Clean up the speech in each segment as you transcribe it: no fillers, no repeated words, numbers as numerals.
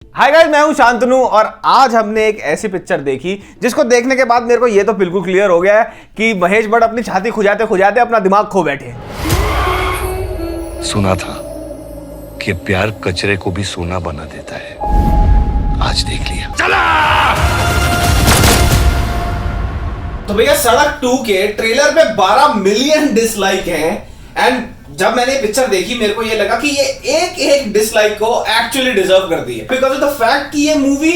Hi guys, मैं हूं शांतनु और आज हमने एक ऐसी पिक्चर देखी जिसको देखने के बाद मेरे को ये तो बिल्कुल क्लियर हो गया है कि महेश भट्ट अपनी छाती खुजाते खुजाते अपना दिमाग खो बैठे। सुना था कि प्यार कचरे को भी सोना बना देता है। आज देख लिया। चला। तो भैया सड़क 2 के ट्रेलर पे 12 मिलियन डिसलाइक हैं एंड जब मैंने पिक्चर देखी मेरे को ये लगा कि ये एक डिसलाइक को एक्चुअली डिजर्व करती है बिकॉज ऑफ द फैक्ट कि ये मूवी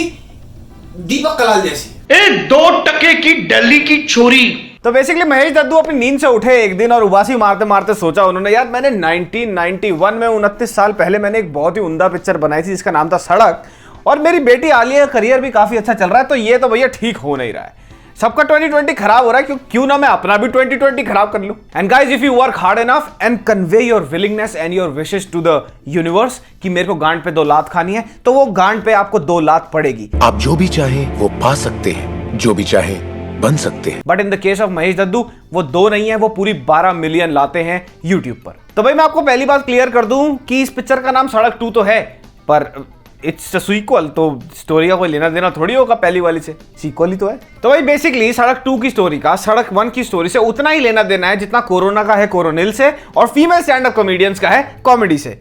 दीपक कलाल जैसी ए 2% की दिल्ली की छोरी। तो बेसिकली महेश दद्दू अपनी नींद से उठे एक दिन और उबासी मारते मारते सोचा उन्होंने, यार मैंने 1991 में 29 साल पहले मैंने एक बहुत ही उम्दा पिक्चर बनाई थी जिसका नाम था सड़क और मेरी बेटी आलिया का करियर भी काफी अच्छा चल रहा है, तो ये तो भैया ठीक हो नहीं रहा है। सबका 2020 खराब हो रहा है, क्यों ना मैं अपना भी 2020 खराब कर लूं। And guys, if you work hard enough and convey your willingness and your wishes to the universe कि मेरे को गांड पे 2 लात खानी है, तो वो गांड पे आपको 2 लात पड़ेगी। आप जो भी चाहें वो पा सकते हैं, जो भी चाहें बन सकते हैं। But in the case of Mahesh Daddu वो 2 नहीं है, वो पूरी 12 मिलियन लाते हैं यूट्यूब पर। तो भाई मैं आपको पहली बात क्लियर कर दूं कि इस पिक्चर का नाम सड़क 2 तो है, पर इट्स अ सीक्वल, तो स्टोरी का कोई लेना देना थोड़ी होगा पहली वाली से, सीक्वल ही तो है। तो भाई बेसिकली सड़क 2 की स्टोरी का सड़क 1 की स्टोरी से उतना ही लेना देना है जितना कोरोना का है कोरोनिल से और फीमेल स्टैंड अप कॉमेडियंस का है कॉमेडी से।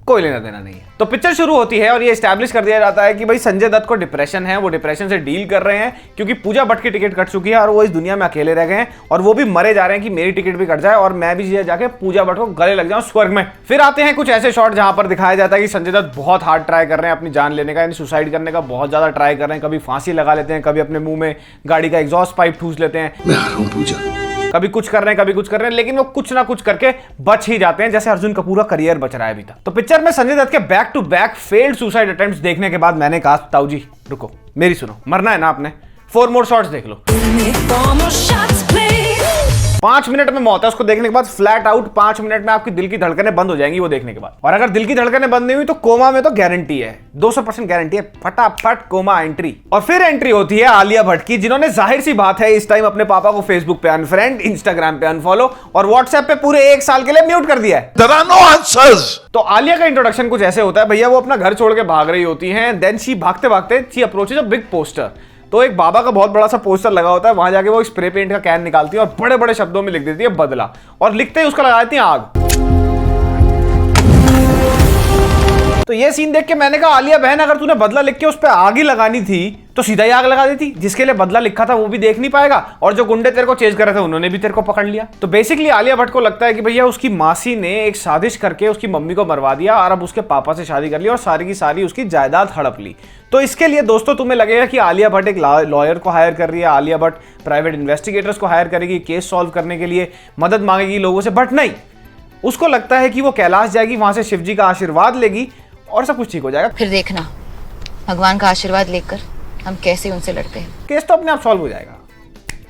कोई लेना देना नहीं है। तो पिक्चर शुरू होती है और ये एस्टैब्लिश कर दिया जाता है कि भाई संजय दत्त को डिप्रेशन है, वो डिप्रेशन से डील कर रहे हैं क्योंकि पूजा भट्ट की टिकट कट चुकी है और वो इस दुनिया में अकेले रह गए हैं और वो भी मरे जा रहे हैं कि मेरी टिकट भी कट जाए और मैं भी जाके पूजा भट्ट को गले लग जाऊं स्वर्ग में। फिर आते हैं कुछ ऐसे शॉट जहां पर दिखाया जाता है कि संजय दत्त बहुत हार्ड ट्राई कर रहे हैं अपनी जान लेने का, यानी सुसाइड करने का बहुत ज्यादा ट्राई कर रहे हैं। कभी फांसी लगा लेते हैं, कभी अपने मुंह में गाड़ी का एग्जॉस्ट पाइप ठूस लेते हैं, मैं आ रहा हूं पूजा। कभी कुछ कर रहे हैं कभी कुछ कर रहे हैं, लेकिन वो कुछ ना कुछ करके बच ही जाते हैं, जैसे अर्जुन कपूर का करियर बच रहा है अभी तक। तो पिक्चर में संजय दत्त के back to back failed suicide attempts देखने के बाद मैंने कहा ताऊ जी रुको, मेरी सुनो, मरना है ना आपने, 4 मोर शॉट्स देख लो। 5 मिनट में मौत है, उसको देखने के बाद फ्लैट आउट 5 मिनट में आपकी दिल की धड़कनें बंद हो जाएंगी वो देखने के बाद। और अगर दिल की धड़कनें बंद नहीं हुई तो कोमा में तो गारंटी है, 200% गारंटी है, फटाफट कोमा एंट्री। और फिर एंट्री होती है आलिया भट्ट की, जिन्होंने जाहिर सी बात है इस टाइम अपने पापा को फेसबुक पे अनफ्रेंड, इंस्टाग्राम पे अनफॉलो और व्हाट्सएप पे पूरे 1 साल के लिए म्यूट कर दिया है। There are no answers. तो आलिया का इंट्रोडक्शन कुछ ऐसे होता है, भैया वो अपना घर छोड़ के भाग रही होती हैं, देन शी भागते भागते she approaches a big poster. तो एक बाबा का बहुत बड़ा सा पोस्टर लगा होता है, वहां जाके वो स्प्रे पेंट का कैन निकालती है और बड़े बड़े शब्दों में लिख देती है बदला, और लिखते ही उसका लगा देती है आग। तो ये सीन देख के मैंने कहा आलिया बहन, अगर तूने बदला लिख के उस पर आग ही लगानी थी तो सीधा ही आग लगा देती, जिसके लिए बदला लिखा था वो भी देख नहीं पाएगा और जो गुंडे तेरे को चेज कर रहे थे उन्होंने भी तेरे को पकड़ लिया। तो बेसिकली आलिया भट्ट को लगता है कि भैया उसकी मासी ने एक साजिश करके उसकी मम्मी को मरवा दिया और अब उसके पापा से शादी कर ली और सारी की सारी उसकी जायदाद हड़प ली। तो इसके लिए दोस्तों तुम्हें लगेगा कि आलिया भट्ट एक लॉयर को हायर कर रही है, आलिया भट्ट प्राइवेट इन्वेस्टिगेटर्स को हायर करेगी केस सॉल्व करने के लिए, मदद मांगेगी लोगों से, बट नहीं, उसको लगता है कि वो कैलाश जाएगी, वहां से शिवजी का आशीर्वाद लेगी और सब कुछ ठीक हो जाएगा। फिर देखना भगवान का आशीर्वाद लेकर हम कैसे उनसे लड़ते हैं, केस तो अपने आप सॉल्व हो जाएगा।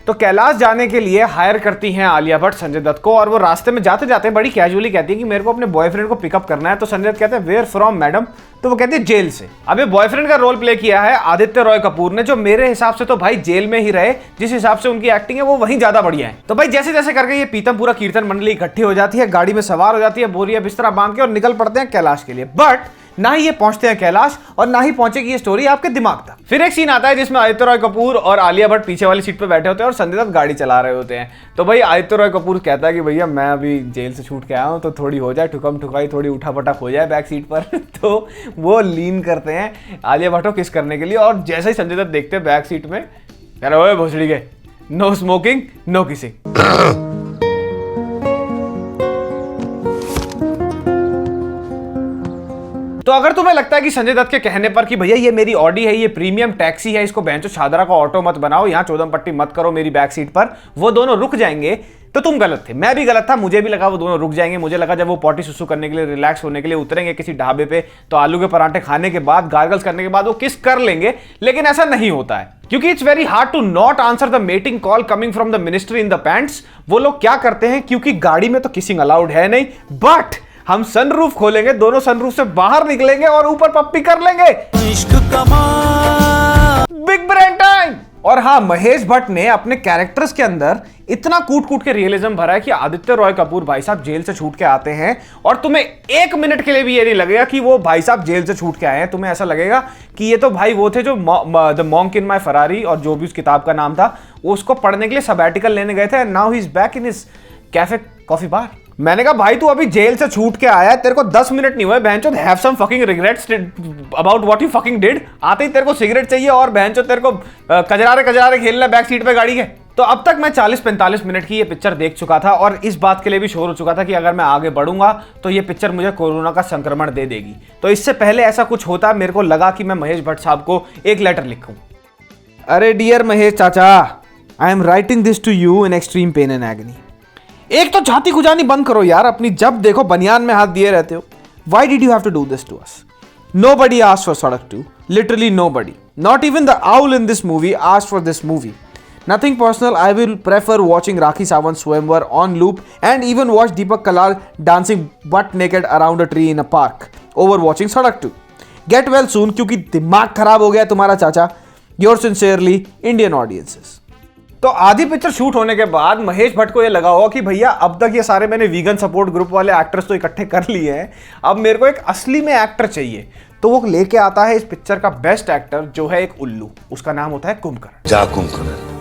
तो कैलाश जाने के लिए हायर करती हैं आलिया भट्ट संजय दत्त को और वो रास्ते में जाते जाते बड़ी कैजुअली कहती है कि मेरे को अपने बॉयफ्रेंड को पिकअप करना है। तो संजय दत्त कहते हैं वेयर फ्रॉम मैडम, तो वो कहते हैं जेल से। अब ये बॉयफ्रेंड का रोल प्ले किया है आदित्य रॉय कपूर ने, जो मेरे हिसाब से तो भाई जेल में ही रहे, जिस हिसाब से उनकी एक्टिंग है वो वहीं ज्यादा बढ़िया है। तो भाई जैसे जैसे करके ये पीतम पूरा कीर्तन मंडली इकट्ठी हो जाती है, गाड़ी में सवार हो जाती है, बोरिया बिस्तरा बांध के और निकल पड़ते हैं कैलाश के लिए। बट ना ही ये पहुंचते हैं कैलाश और ना ही पहुंचेगी ये स्टोरी आपके दिमाग तक। फिर एक सीन आता है जिसमें आदित्य रॉय कपूर और आलिया भट्ट पीछे वाली सीट पे बैठे होते हैं और संजय दत्त गाड़ी चला रहे होते हैं। तो भाई आदित्य रॉय कपूर कहता है कि भैया मैं अभी जेल से छूट के आया हूँ, तो थोड़ी हो जाए ठुकम ठुकाई, थोड़ी उठा पटक हो जाए बैक सीट पर। तो वो लीन करते हैं आलिया भट्ट को किस करने के लिए और जैसे ही संजय दत्त देखते हैं बैक सीट में, कह रहे ओए भोसड़ी के, नो स्मोकिंग नो किसिंग। तो अगर तुम्हें लगता है कि संजय दत्त के कहने पर कि भैया ये मेरी ऑडी है, ये प्रीमियम टैक्सी है, इसको बेंचो छादरा का ऑटो मत बनाओ, यहाँ चौदम पट्टी मत करो मेरी बैक सीट पर, वो दोनों रुक जाएंगे, तो तुम गलत थे। मैं भी गलत था, मुझे भी लगा वो दोनों रुक जाएंगे। मुझे लगा जब वो पॉटी सुसु करने के लिए, रिलैक्स होने के लिए उतरेंगे किसी ढाबे पे, तो आलू के पराठे खाने के बाद, गार्गल्स करने के बाद वो किस कर लेंगे, लेकिन ऐसा नहीं होता है क्योंकि it's very hard to not answer the mating call coming from the minister in the pants. वो लोग क्या करते हैं, क्योंकि गाड़ी में तो किसिंग अलाउड है नहीं, बट हम सनरूफ खोलेंगे, दोनों सनरूफ से बाहर निकलेंगे और ऊपर पप्पी कर लेंगे। Big brain time. और हाँ, महेश भट्ट ने अपने कैरेक्टर्स के अंदर इतना कूट कूट के रियलिज्म भरा है कि आदित्य रॉय कपूर भाई साहब जेल से छूट के आते हैं और तुम्हें एक मिनट के लिए भी ये नहीं लगेगा कि वो भाई साहब जेल से छूट के आए हैं। तुम्हें ऐसा लगेगा कि ये तो भाई वो थे जो the monk in my Ferrari और जो भी उस किताब का नाम था, वो उसको पढ़ने के लिए सबैटिकल लेने गए थे, and now he is back in his cafe coffee bar. मैंने कहा भाई तू अभी जेल से छूट के आया है, तेरे को 10 मिनट नहीं हुए, बहनचोद have some fucking regrets about what you fucking did. आते ही तेरे को सिगरेट चाहिए और बहनचोद तेरे को कजरारे खेलना बैक सीट पे गाड़ी के। तो अब तक मैं 40-45 मिनट की ये पिक्चर देख चुका था और इस बात के लिए भी श्योर हो चुका था कि अगर मैं आगे बढ़ूंगा तो ये पिक्चर मुझे कोरोना का संक्रमण दे देगी। तो इससे पहले ऐसा कुछ होता, मेरे को लगा कि मैं महेश भट्ट साहब को एक लेटर लिखूं। अरे डियर महेश चाचा, I am writing this to you in extreme pain and agony. एक तो छाती खुजानी बंद करो यार अपनी, जब देखो बनियान में हाथ दिए रहते हो। Why did you have to do this to us? Nobody asked for Sadak 2. Literally nobody. Not even the owl in this movie asked for this movie. Nothing personal, I will prefer watching Rakhi Sawant Swayamvar on loop and even watch Deepak Kalal dancing butt naked around a tree in a park over watching Sadak 2. Get well soon क्योंकि दिमाग खराब हो गया तुम्हारा चाचा। Yours sincerely, Indian audiences. तो आधी picture shoot होने के बाद महेश भट्ट को ये लगा होगा कि भैया अब तक ये सारे मैंने वीगन सपोर्ट ग्रुप वाले एक्टर्स तो इकट्ठे कर लिए हैं, अब मेरे को एक असली में एक्टर चाहिए। तो वो लेके आता है इस पिक्चर का बेस्ट एक्टर, जो है एक उल्लू, उसका नाम होता है कुंभकर्ण। जा कुंभकर्ण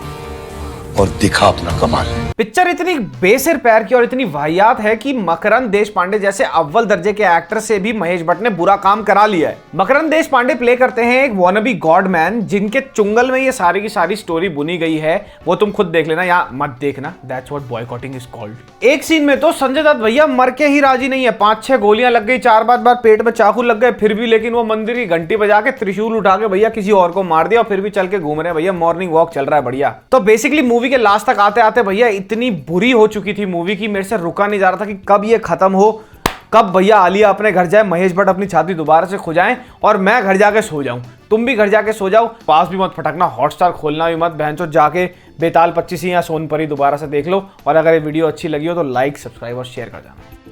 और दिखा अपना कमाल। पिक्चर इतनी बेसिर पैर की और इतनी वाहियात है कि मकरंद देशपांडे जैसे अव्वल दर्जे के एक्टर से भी महेश भट्ट ने बुरा काम करा लिया है। मकरंद देशपांडे प्ले करते हैं एक वॉनबी गॉड मैन, जिनके चुंगल में ये सारी की सारी स्टोरी बुनी गई है। वो तुम खुद देख लेना या मत देखना, that's what boycotting is called. एक सीन में तो संजय दत्त भैया मर के ही राजी नहीं है, 5-6 गोलियां लग गई, 4-5 बार पेट में चाकू लग गए, फिर भी लेकिन वो मंदिर की घंटी बजा के त्रिशूल उठा के भैया किसी और को मार दिया और फिर भी चल के घूम रहे हैं भैया, मॉर्निंग वॉक चल रहा है बढ़िया। तो बेसिकली मूवी के लास्ट तक आते आते भैया इतनी बुरी हो चुकी थी मूवी की, मेरे से रुका नहीं जा रहा था कि कब ये खत्म हो, कब भैया आलिया अपने घर जाए, महेश भट्ट अपनी छाती दोबारा से खुजाएं और मैं घर जाके सो जाऊं। तुम भी घर जाके सो जाओ, पास भी मत फटकना, हॉटस्टार खोलना भी मत, बहनचोद जाके बेताल 25 या सोनपरी दोबारा से देख लो। और अगर ये वीडियो अच्छी लगी हो तो लाइक, सब्सक्राइब और शेयर कर जाना।